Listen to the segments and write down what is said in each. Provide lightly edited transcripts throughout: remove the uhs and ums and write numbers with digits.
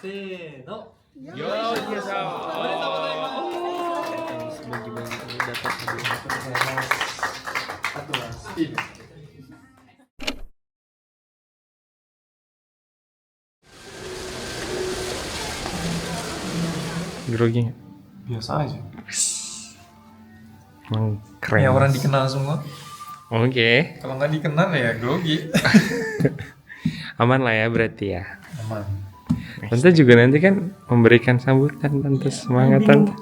せーの。よーしよいしょ。おめでとうございます。bagi-bagi data sebelum Satu lah, Steve. grogi nggak? Biasa aja. Emang keren. Ya orang dikenal semua. Oke. Kalau nggak dikenal ya grogi. Aman lah ya berarti ya. Aman. Tante juga nanti kan memberikan sambutan, tante semangat tante.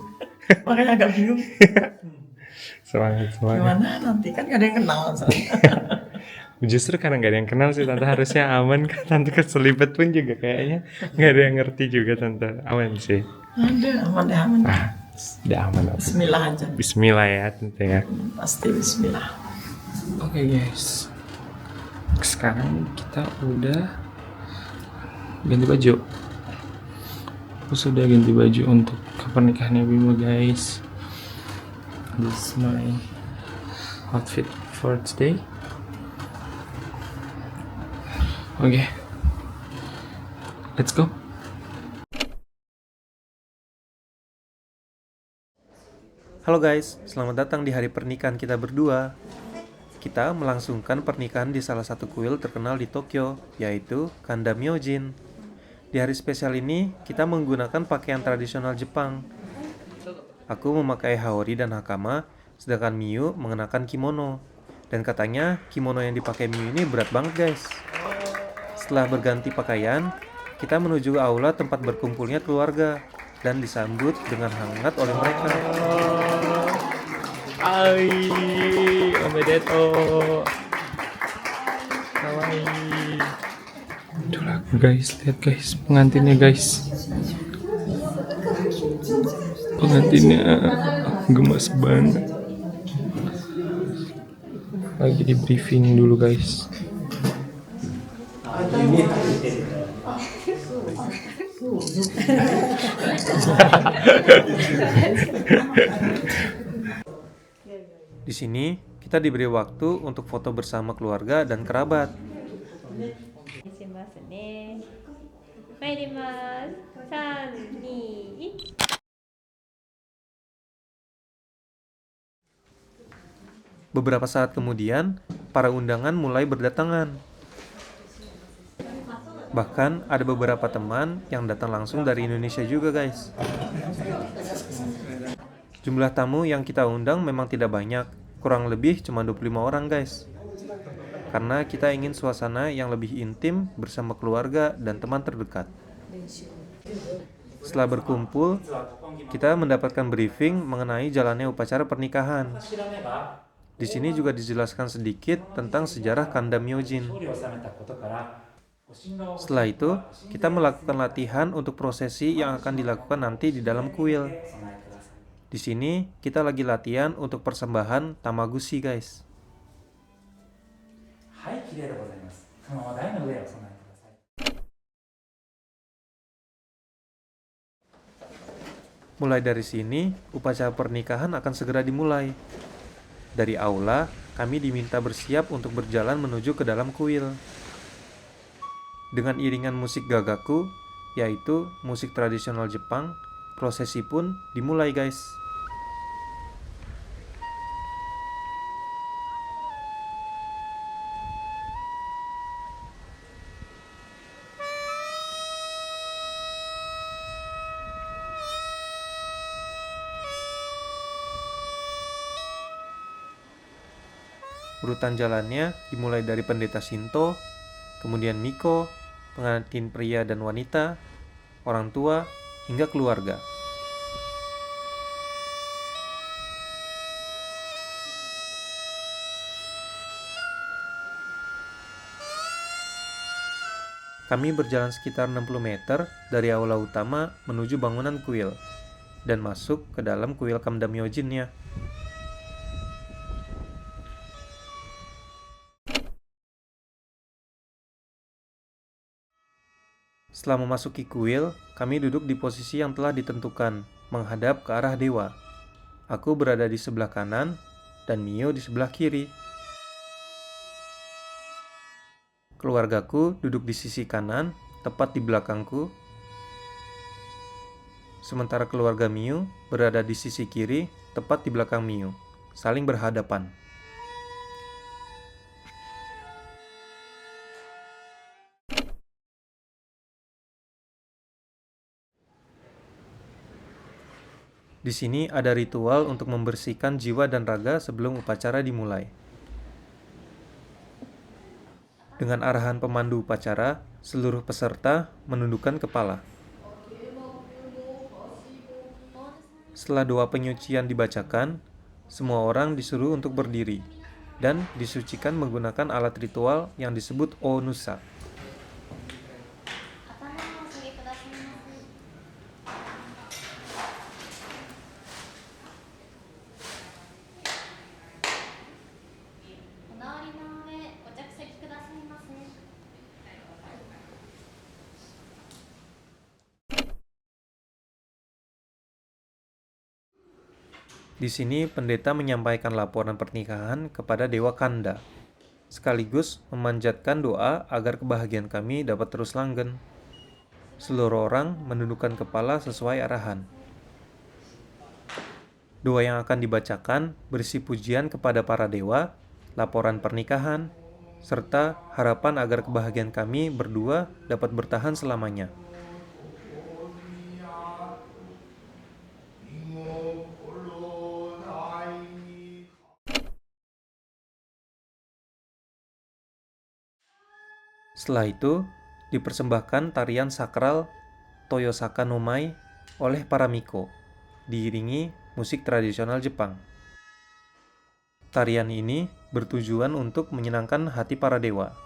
Makanya agak bingung Semangat. gimana nanti kan gak ada yang kenal soalnya. Justru karena nggak ada yang kenal sih tante harusnya aman kan, tante keselipet pun juga kayaknya nggak ada yang ngerti juga tante, aman sih. Ada aman deh aman. Udah aman. Bismillah aja. Bismillah ya tante ya. Pasti Bismillah. Oke guys, sekarang kita udah ganti baju. Aku sudah ganti baju untuk pernikahannya Bimo guys. This is my outfit for today. Oke, let's go. Halo guys, selamat datang di hari pernikahan kita berdua. Kita melangsungkan pernikahan di salah satu kuil terkenal di Tokyo, yaitu Kanda Myojin. Di hari spesial ini, kita menggunakan pakaian tradisional Jepang. Aku memakai haori dan hakama, sedangkan Miyu mengenakan kimono. Dan katanya, kimono yang dipakai Miyu ini berat banget guys. Setelah berganti pakaian, kita menuju aula tempat berkumpulnya keluarga dan disambut dengan hangat oleh mereka. Ai, omedeto. Kawaii. Itulah guys, lihat guys, pengantinnya guys. Pengantinnya gemas banget. Lagi di briefing dulu guys. Di sini kita diberi waktu untuk foto bersama keluarga dan kerabat. しますね。参ります。3、2、1。Beberapa saat kemudian, para undangan mulai berdatangan. Bahkan ada beberapa teman yang datang langsung dari Indonesia juga guys. Jumlah tamu yang kita undang memang tidak banyak, kurang lebih cuma 25 orang guys. Karena kita ingin suasana yang lebih intim bersama keluarga dan teman terdekat. Setelah berkumpul, kita mendapatkan briefing mengenai jalannya upacara pernikahan. Di sini juga dijelaskan sedikit tentang sejarah Kanda Myojin. Setelah itu, kita melakukan latihan untuk prosesi yang akan dilakukan nanti di dalam kuil. Di sini, kita lagi latihan untuk persembahan Tamaguchi guys. Mulai dari sini, upacara pernikahan akan segera dimulai. Dari aula, kami diminta bersiap untuk berjalan menuju ke dalam kuil. Dengan iringan musik gagaku, yaitu musik tradisional Jepang, prosesi pun dimulai guys. Urutan jalannya dimulai dari pendeta Shinto, kemudian Miko, pengantin pria dan wanita, orang tua, hingga keluarga. Kami berjalan sekitar 60 meter dari aula utama menuju bangunan kuil dan masuk ke dalam kuil Kanda Myojin-nya. Setelah memasuki kuil, kami duduk di posisi yang telah ditentukan, menghadap ke arah dewa. Aku berada di sebelah kanan, dan Mio di sebelah kiri. Keluargaku duduk di sisi kanan, tepat di belakangku. sementara keluarga Miu berada di sisi kiri, tepat di belakang Miu, saling berhadapan. Di sini ada ritual untuk membersihkan jiwa dan raga sebelum upacara dimulai. Dengan arahan pemandu upacara, seluruh peserta menundukkan kepala. Setelah doa penyucian dibacakan, semua orang disuruh untuk berdiri dan disucikan menggunakan alat ritual yang disebut Onusa. Di sini pendeta menyampaikan laporan pernikahan kepada Dewa Kanda, sekaligus memanjatkan doa agar kebahagiaan kami dapat terus langgeng. Seluruh orang menundukkan kepala sesuai arahan. Doa yang akan dibacakan berisi pujian kepada para dewa, laporan pernikahan, serta harapan agar kebahagiaan kami berdua dapat bertahan selamanya. Setelah itu, dipersembahkan tarian sakral Toyosaka no Mai oleh para miko, diiringi musik tradisional Jepang. Tarian ini bertujuan untuk menyenangkan hati para dewa.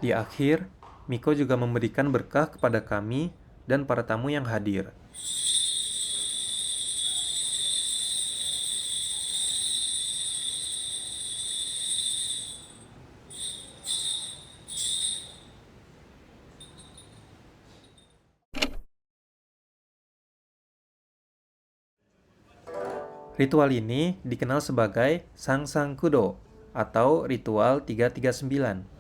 Di akhir, Miko juga memberikan berkah kepada kami dan para tamu yang hadir. Ritual ini dikenal sebagai Sangsang Kudo atau ritual 339.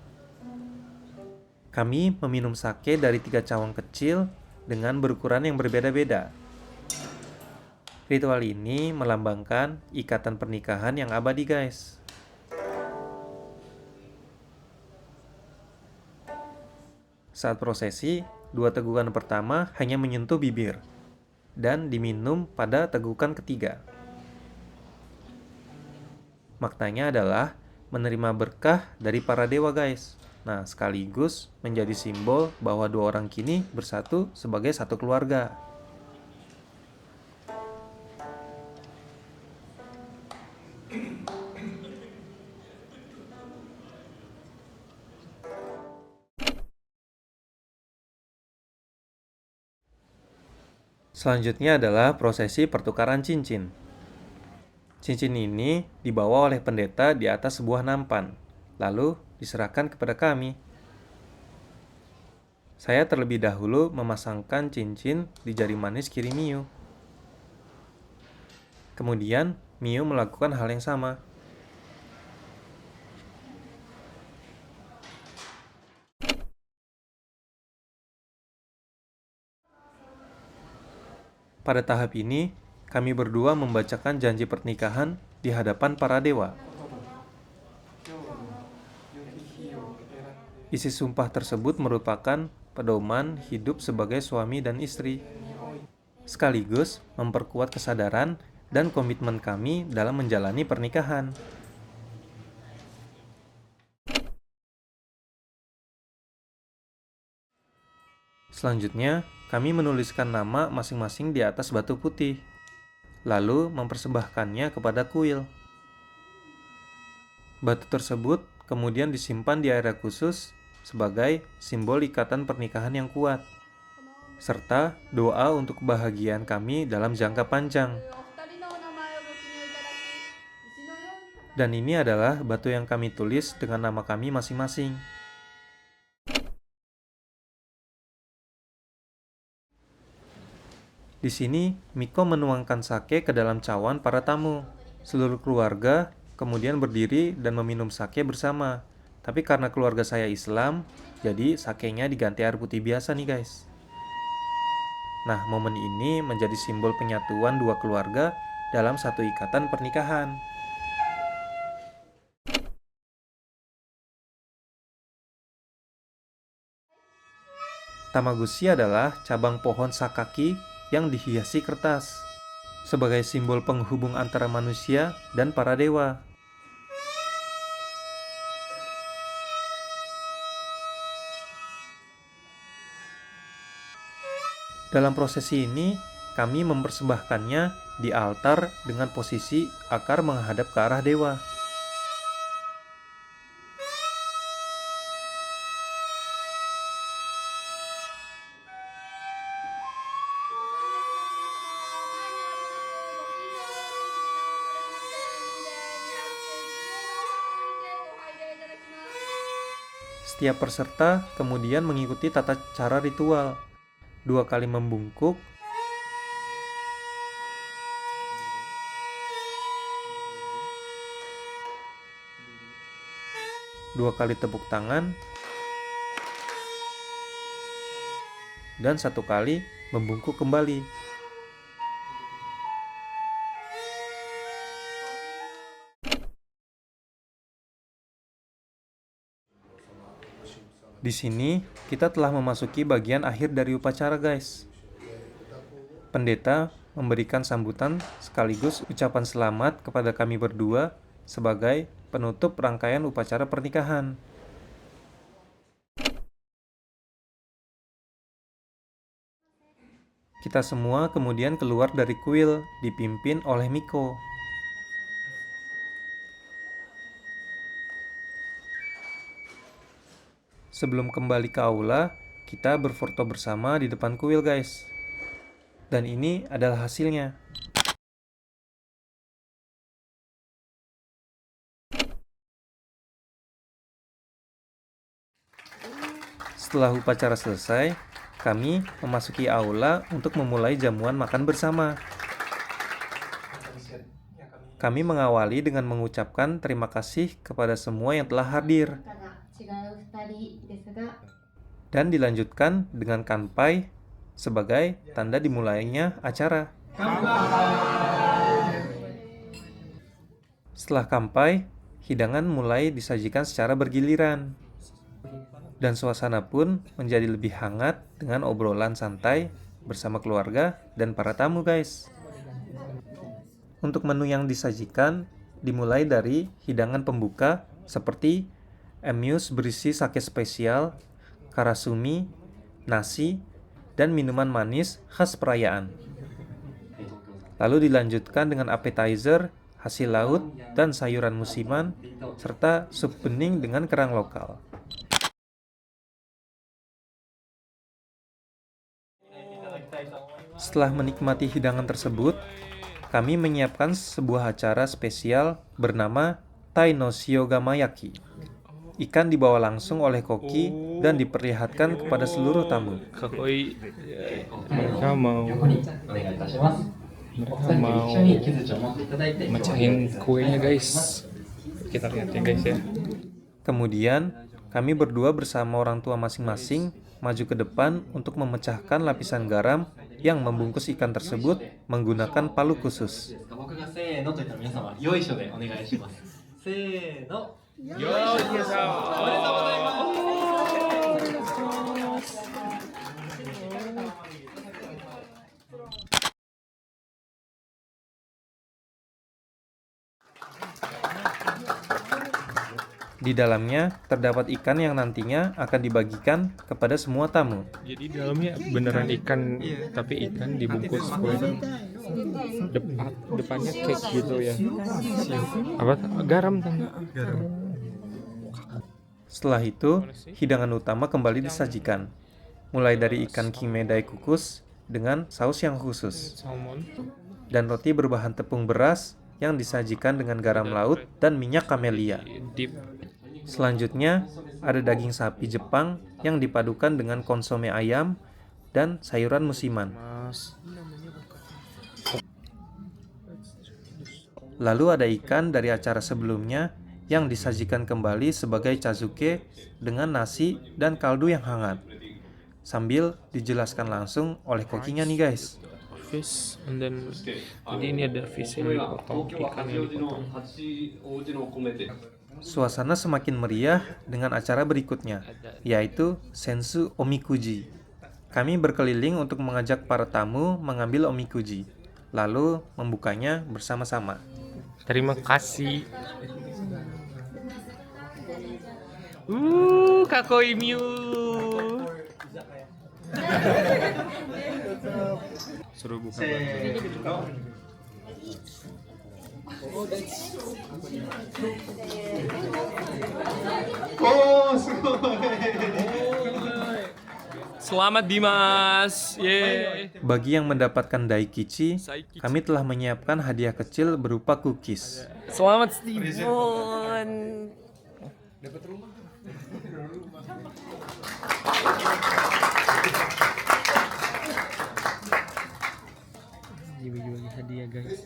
Kami meminum sake dari 3 cawang kecil dengan berukuran yang berbeda-beda. Ritual ini melambangkan ikatan pernikahan yang abadi, guys. Saat prosesi, 2 tegukan pertama hanya menyentuh bibir dan diminum pada tegukan ketiga. Maknanya adalah menerima berkah dari para dewa, guys. Nah, sekaligus menjadi simbol bahwa 2 orang kini bersatu sebagai satu keluarga. Selanjutnya adalah prosesi pertukaran cincin. Cincin ini dibawa oleh pendeta di atas sebuah nampan, lalu diserahkan kepada kami. Saya terlebih dahulu memasangkan cincin di jari manis kiri Miu. Kemudian, Miu melakukan hal yang sama. Pada tahap ini, kami berdua membacakan janji pernikahan di hadapan para dewa. Isi sumpah tersebut merupakan pedoman hidup sebagai suami dan istri, sekaligus memperkuat kesadaran dan komitmen kami dalam menjalani pernikahan. Selanjutnya, kami menuliskan nama masing-masing di atas batu putih, lalu mempersembahkannya kepada kuil. Batu tersebut kemudian disimpan di area khusus sebagai simbol ikatan pernikahan yang kuat, serta doa untuk kebahagiaan kami dalam jangka panjang. Dan ini adalah batu yang kami tulis dengan nama kami masing-masing. Di sini, Miko menuangkan sake ke dalam cawan para tamu. Seluruh keluarga kemudian berdiri dan meminum sake bersama. Tapi karena keluarga saya Islam, jadi sakenya diganti air putih biasa nih guys. Nah, momen ini menjadi simbol penyatuan dua keluarga dalam satu ikatan pernikahan. Tamaguchi adalah cabang pohon sakaki yang dihiasi kertas sebagai simbol penghubung antara manusia dan para dewa. Dalam prosesi ini, kami mempersembahkannya di altar dengan posisi akar menghadap ke arah dewa. Setiap peserta kemudian mengikuti tata cara ritual. 2 kali membungkuk, 2 kali tepuk tangan, dan 1 kali membungkuk kembali. Di sini, kita telah memasuki bagian akhir dari upacara, guys. Pendeta memberikan sambutan sekaligus ucapan selamat kepada kami berdua sebagai penutup rangkaian upacara pernikahan. Kita semua kemudian keluar dari kuil, dipimpin oleh Miko. Sebelum kembali ke aula, kita berfoto bersama di depan kuil, guys. Dan ini adalah hasilnya. Setelah upacara selesai, kami memasuki aula untuk memulai jamuan makan bersama. Kami mengawali dengan mengucapkan terima kasih kepada semua yang telah hadir. Dan dilanjutkan dengan kanpai sebagai tanda dimulainya acara. Setelah kanpai, hidangan mulai disajikan secara bergiliran. Dan suasana pun menjadi lebih hangat dengan obrolan santai bersama keluarga dan para tamu, guys. Untuk menu yang disajikan dimulai dari hidangan pembuka seperti amuse berisi sake spesial, karasumi, nasi, dan minuman manis khas perayaan. Lalu dilanjutkan dengan appetizer, hasil laut, dan sayuran musiman, serta sup bening dengan kerang lokal. Setelah menikmati hidangan tersebut, kami menyiapkan sebuah acara spesial bernama Tai no Shiogamayaki. Ikan dibawa langsung oleh koki dan diperlihatkan kepada seluruh tamu. Mereka mau mecahin kuenya, guys. Kita lihat ya, guys ya. Kemudian, kami berdua bersama orang tua masing-masing maju ke depan untuk memecahkan lapisan garam yang membungkus ikan tersebut menggunakan palu khusus. Di dalamnya terdapat ikan yang nantinya akan dibagikan kepada semua tamu. Jadi dalamnya beneran ikan, tapi ikan dibungkus kue. Depannya cake gitu ya. Apa? Garam kan? Garam. Setelah itu, hidangan utama kembali disajikan, mulai dari ikan kimedai kukus dengan saus yang khusus, Salmon. dan roti berbahan tepung beras yang disajikan dengan garam laut dan minyak kamelia. Deep. Selanjutnya, ada daging sapi Jepang yang dipadukan dengan konsome ayam dan sayuran musiman. Mas. Lalu ada ikan dari acara sebelumnya yang disajikan kembali sebagai chazuke dengan nasi dan kaldu yang hangat, sambil dijelaskan langsung oleh kokinya nih guys. Fish and then jadi ini ada fish yang dipotong, ikan yang dipotong. Suasana semakin meriah dengan acara berikutnya, yaitu Sensu Omikuji. Kami berkeliling untuk mengajak para tamu mengambil omikuji, lalu membukanya bersama-sama. Terima kasih. Kakoi Miu. Suruh buka baju. Selamat Dimas. Yeay. Bagi yang mendapatkan daikichi, kami telah menyiapkan hadiah kecil berupa cookies. Selamat Steven. Bagi-bagi hadiah guys.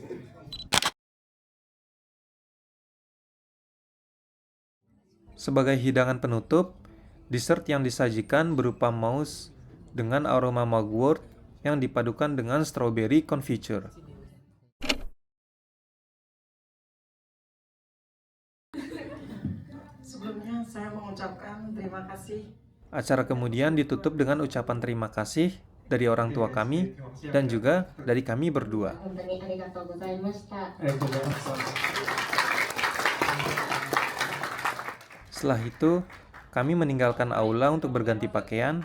Sebagai hidangan penutup, dessert yang disajikan berupa mousse dengan aroma mugwort yang dipadukan dengan strawberry confiture. Sebelumnya saya mengucapkan terima kasih. Acara kemudian ditutup dengan ucapan terima kasih dari orang tua kami dan juga dari kami berdua. 本当にありがとうございました。 Setelah itu, kami meninggalkan aula untuk berganti pakaian,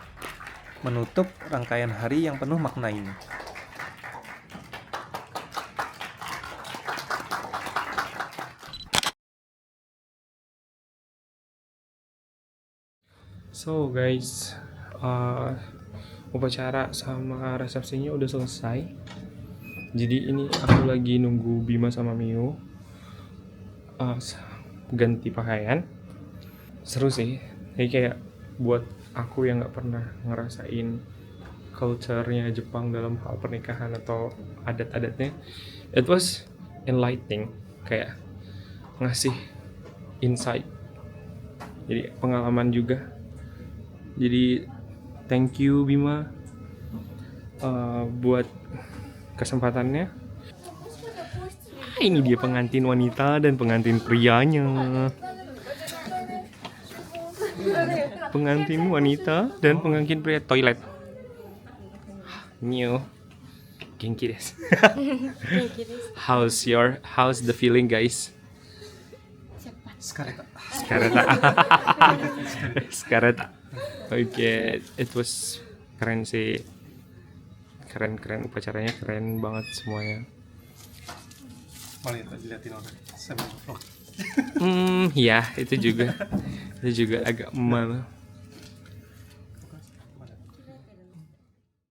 menutup rangkaian hari yang penuh makna ini. So guys, upacara sama resepsinya udah selesai. Jadi ini aku lagi nunggu Bima sama Mio ganti pakaian. Seru sih. Jadi kayak buat aku yang nggak pernah ngerasain culture-nya Jepang dalam hal pernikahan atau adat-adatnya, it was enlightening, kayak ngasih insight. Jadi pengalaman juga. Jadi thank you Bima buat kesempatannya. Ini dia pengantin wanita dan pengantin prianya. Pengantin wanita dan pengantin pria toilet. New. Genki desu. How's the feeling guys? Skareta. Skareta. Oke, it was keren sih. Keren upacaranya, keren banget semuanya. Malah ya, dilihatin orang sama vlog. Ya, itu juga agak